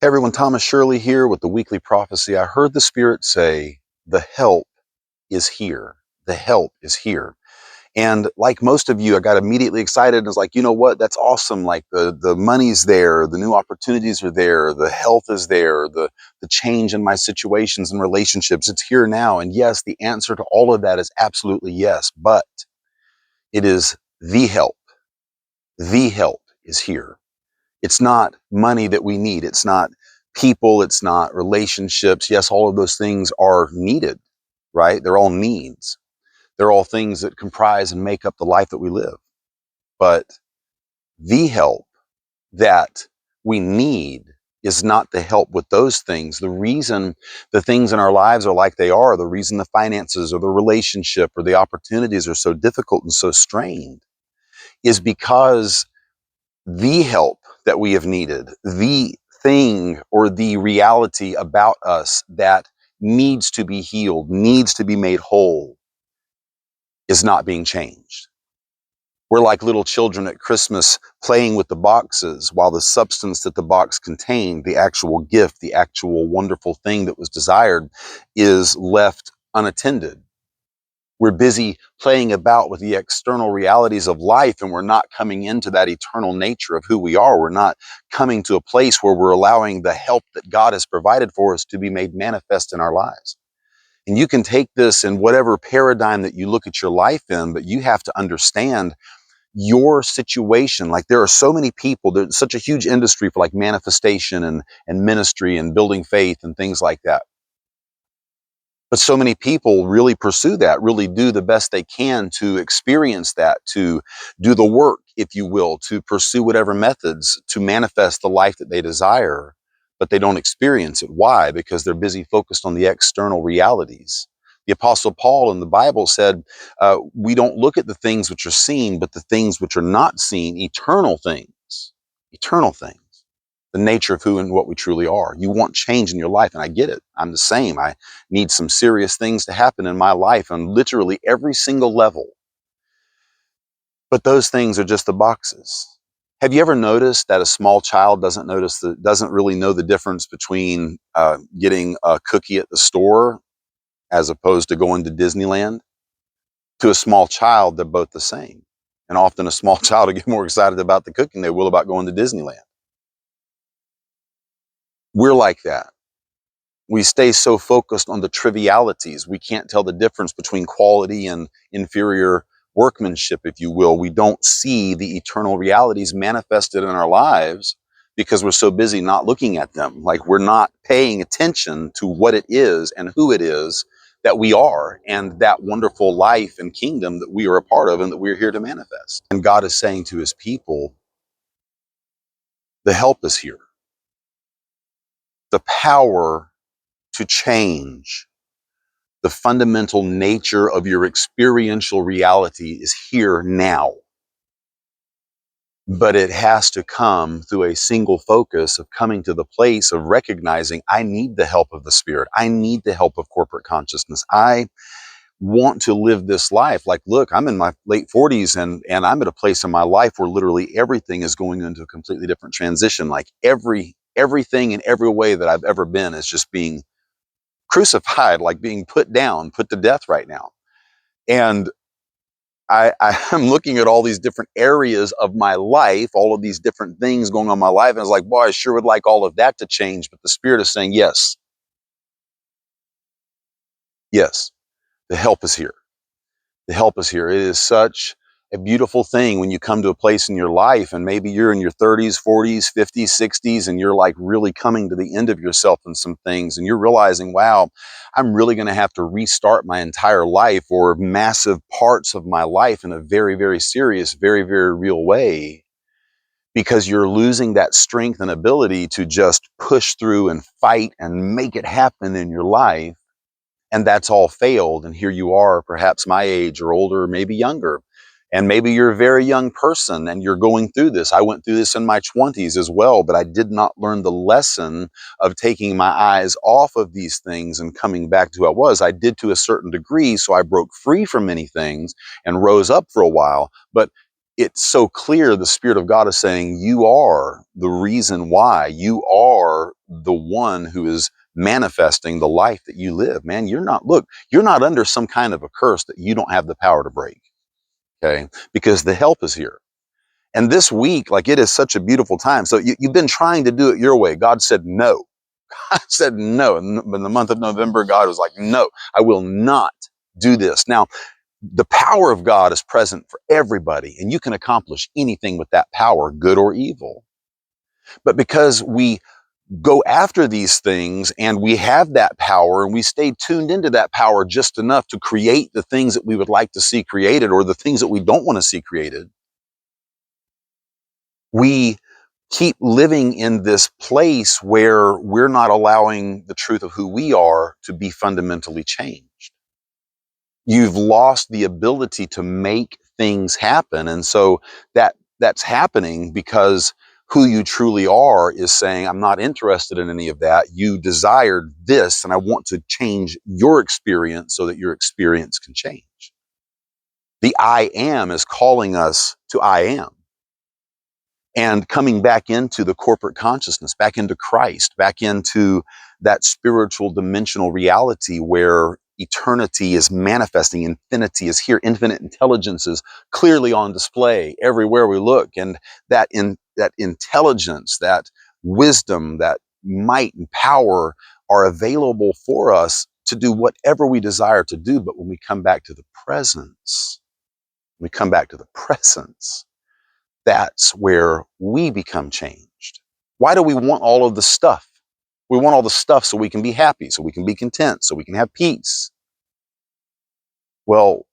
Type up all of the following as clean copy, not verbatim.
Hey everyone, Thomas Shirley here with the Weekly Prophecy. I heard the Spirit say, the help is here. The help is here. And like most of you, I got immediately excited and was like, you know what? That's awesome. Like the money's there, the new opportunities are there, the health is there, the change in my situations and relationships, it's here now. And yes, the answer to all of that is absolutely yes, but it is the help. The help is here. It's not money that we need. It's not people. It's not relationships. Yes, all of those things are needed, right? They're all needs. They're all things that comprise and make up the life that we live. But the help that we need is not the help with those things. The reason the things in our lives are like they are, the reason the finances or the relationship or the opportunities are so difficult and so strained is because the help that we have needed, the thing or the reality about us that needs to be healed, needs to be made whole, is not being changed. We're like little children at Christmas playing with the boxes while the substance that the box contained, the actual gift, the actual wonderful thing that was desired, is left unattended. We're busy playing about with the external realities of life, and we're not coming into that eternal nature of who we are. We're not coming to a place where we're allowing the help that God has provided for us to be made manifest in our lives. And you can take this in whatever paradigm that you look at your life in, but you have to understand your situation. Like there are so many people, there's such a huge industry for like manifestation and ministry and building faith and things like that. But so many people really pursue that, really do the best they can to experience that, to do the work, if you will, to pursue whatever methods to manifest the life that they desire, but they don't experience it. Why? Because they're busy focused on the external realities. The Apostle Paul in the Bible said, we don't look at the things which are seen, but the things which are not seen, eternal things, the nature of who and what we truly are. You want change in your life, and I get it. I'm the same. I need some serious things to happen in my life on literally every single level. But those things are just the boxes. Have you ever noticed that a small child doesn't really know the difference between getting a cookie at the store as opposed to going to Disneyland? To a small child, they're both the same. And often a small child will get more excited about the cookie than they will about going to Disneyland. We're like that. We stay so focused on the trivialities. We can't tell the difference between quality and inferior workmanship, if you will. We don't see the eternal realities manifested in our lives because we're so busy not looking at them. Like we're not paying attention to what it is and who it is that we are and that wonderful life and kingdom that we are a part of and that we're here to manifest. And God is saying to his people, the help is here. The power to change the fundamental nature of your experiential reality is here now. But it has to come through a single focus of coming to the place of recognizing I need the help of the Spirit. I need the help of corporate consciousness. I want to live this life. Like, look, I'm in my late 40s and I'm at a place in my life where literally everything is going into a completely different transition. Like everything in every way that I've ever been is just being crucified, like being put down, put to death right now. And I'm looking at all these different areas of my life, all of these different things going on in my life. And I was like, boy, I sure would like all of that to change. But the Spirit is saying, yes, yes, the help is here. The help is here. It is such a beautiful thing when you come to a place in your life and maybe you're in your 30s, 40s, 50s, 60s, and you're like really coming to the end of yourself in some things. And you're realizing, wow, I'm really going to have to restart my entire life or massive parts of my life in a very, very serious, very, very real way, because you're losing that strength and ability to just push through and fight and make it happen in your life. And that's all failed. And here you are, perhaps my age or older, or maybe younger. And maybe you're a very young person and you're going through this. I went through this in my 20s as well, but I did not learn the lesson of taking my eyes off of these things and coming back to who I was. I did to a certain degree, so I broke free from many things and rose up for a while. But it's so clear the Spirit of God is saying, you are the reason why. You are the one who is manifesting the life that you live. Man, you're not under some kind of a curse that you don't have the power to break. Okay? Because the help is here. And this week, like, it is such a beautiful time. So you've been trying to do it your way. God said no. I said no. In the month of November, God was like, no, I will not do this. Now, the power of God is present for everybody, and you can accomplish anything with that power, good or evil. But because we go after these things and we have that power and we stay tuned into that power just enough to create the things that we would like to see created or the things that we don't want to see created, we keep living in this place where we're not allowing the truth of who we are to be fundamentally changed. You've lost the ability to make things happen. And so that's happening because who you truly are is saying, I'm not interested in any of that. You desired this, and I want to change your experience so that your experience can change. The I am is calling us to I am. And coming back into the corporate consciousness, back into Christ, back into that spiritual dimensional reality where eternity is manifesting, infinity is here, infinite intelligence is clearly on display everywhere we look. And that intelligence, that wisdom, that might and power are available for us to do whatever we desire to do. But when we come back to the presence, we come back to the presence, that's where we become changed. Why do we want all of the stuff? We want all the stuff so we can be happy, so we can be content, so we can have peace. Well,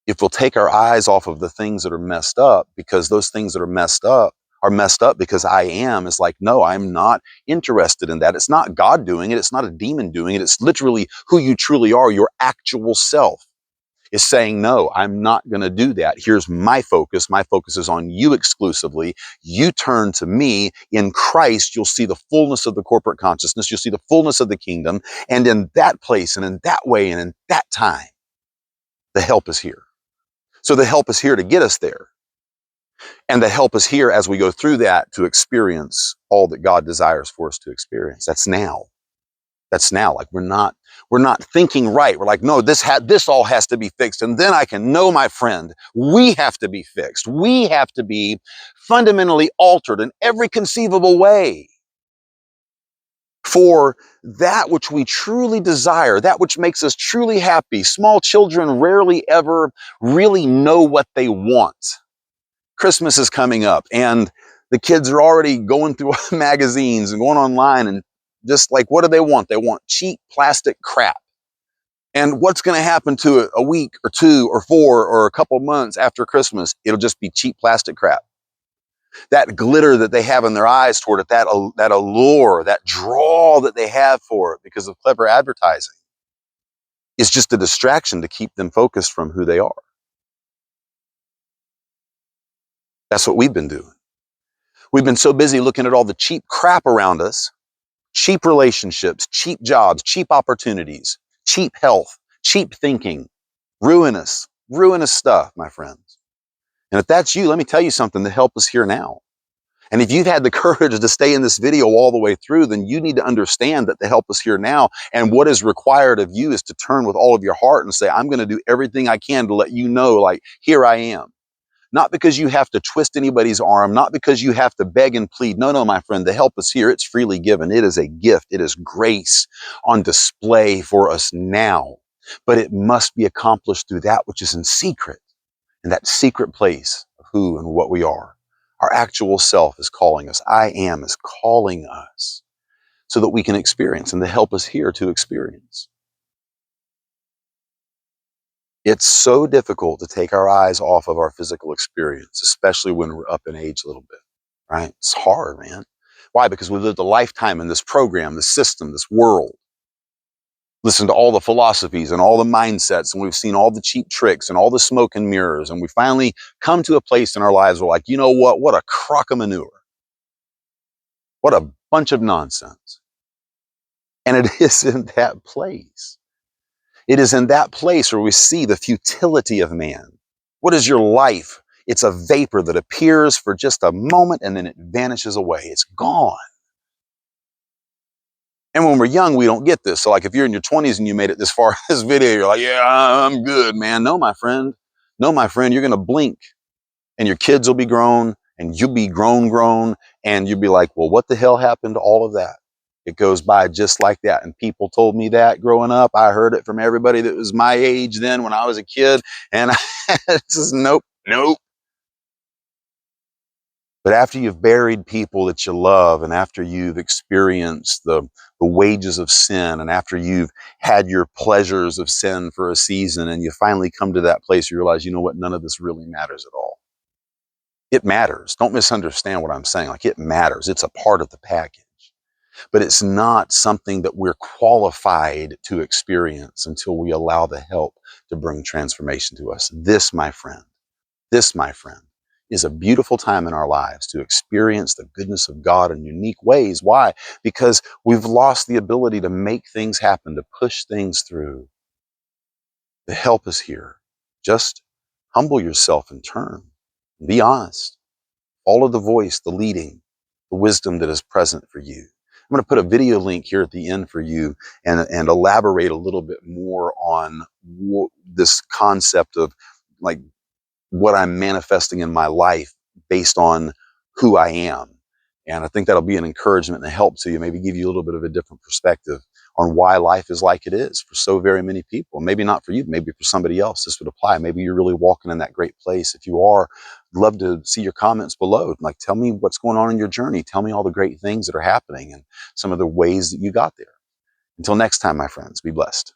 if we'll take our eyes off of the things that are messed up, because those things that are messed up because I am is like, no, I'm not interested in that. It's not God doing it. It's not a demon doing it. It's literally who you truly are, your actual self. Is saying, no, I'm not going to do that. Here's my focus. My focus is on you exclusively. You turn to me. In Christ, you'll see the fullness of the corporate consciousness. You'll see the fullness of the kingdom. And in that place and in that way and in that time, the help is here. So the help is here to get us there. And the help is here as we go through that to experience all that God desires for us to experience. That's now. That's now. Like we're not thinking right. We're like, no, this all has to be fixed. And then I can know, my friend, we have to be fixed. We have to be fundamentally altered in every conceivable way for that which we truly desire, that which makes us truly happy. Small children rarely ever really know what they want. Christmas is coming up and the kids are already going through magazines and going online and just like, what do they want? They want cheap plastic crap. And what's going to happen to it a week or two or four or a couple months after Christmas? It'll just be cheap plastic crap. That glitter that they have in their eyes toward it, that allure, that draw that they have for it because of clever advertising is just a distraction to keep them focused from who they are. That's what we've been doing. We've been so busy looking at all the cheap crap around us, cheap relationships, cheap jobs, cheap opportunities, cheap health, cheap thinking, ruinous stuff, my friends. And if that's you, let me tell you something, the help is here now. And if you've had the courage to stay in this video all the way through, then you need to understand that the help is here now. And what is required of you is to turn with all of your heart and say, I'm going to do everything I can to let you know, like, here I am. Not because you have to twist anybody's arm, not because you have to beg and plead. No, no, my friend, the help is here. It's freely given. It is a gift. It is grace on display for us now. But it must be accomplished through that which is in secret, in that secret place of who and what we are. Our actual self is calling us. I am is calling us so that we can experience, and the help is here to experience. It's so difficult to take our eyes off of our physical experience, especially when we're up in age a little bit, right? It's hard, man. Why? Because we've lived a lifetime in this program, this system, this world. Listen to all the philosophies and all the mindsets, and we've seen all the cheap tricks and all the smoke and mirrors, and we finally come to a place in our lives where, like, you know what? What a crock of manure. What a bunch of nonsense. And it is in that place. It is in that place where we see the futility of man. What is your life It's a vapor that appears for just a moment and then it vanishes away. It's gone. And when we're young, we don't get this. So like if you're in your 20s and you made it this far in this video, you're like, yeah, I'm good, man. No, my friend. No, my friend, you're going to blink and your kids will be grown and you'll be grown, and you'll be like, well, what the hell happened to all of that? It goes by just like that. And people told me that growing up. I heard it from everybody that was my age then when I was a kid. And it's just, nope, nope. But after you've buried people that you love, and after you've experienced the wages of sin, and after you've had your pleasures of sin for a season, and you finally come to that place, you realize, you know what, none of this really matters at all. It matters. Don't misunderstand what I'm saying. Like, it matters. It's a part of the package. But it's not something that we're qualified to experience until we allow the help to bring transformation to us. This, my friend, is a beautiful time in our lives to experience the goodness of God in unique ways. Why? Because we've lost the ability to make things happen, to push things through. The help is here. Just humble yourself and turn. Be honest. Follow the voice, the leading, the wisdom that is present for you. I'm going to put a video link here at the end for you and elaborate a little bit more on this concept of like what I'm manifesting in my life based on who I am. And I think that'll be an encouragement and a help to you, maybe give you a little bit of a different perspective on why life is like it is for so very many people. Maybe not for you, maybe for somebody else this would apply. Maybe you're really walking in that great place. If you are, I'd love to see your comments below. Like, tell me what's going on in your journey. Tell me all the great things that are happening and some of the ways that you got there. Until next time, my friends, be blessed.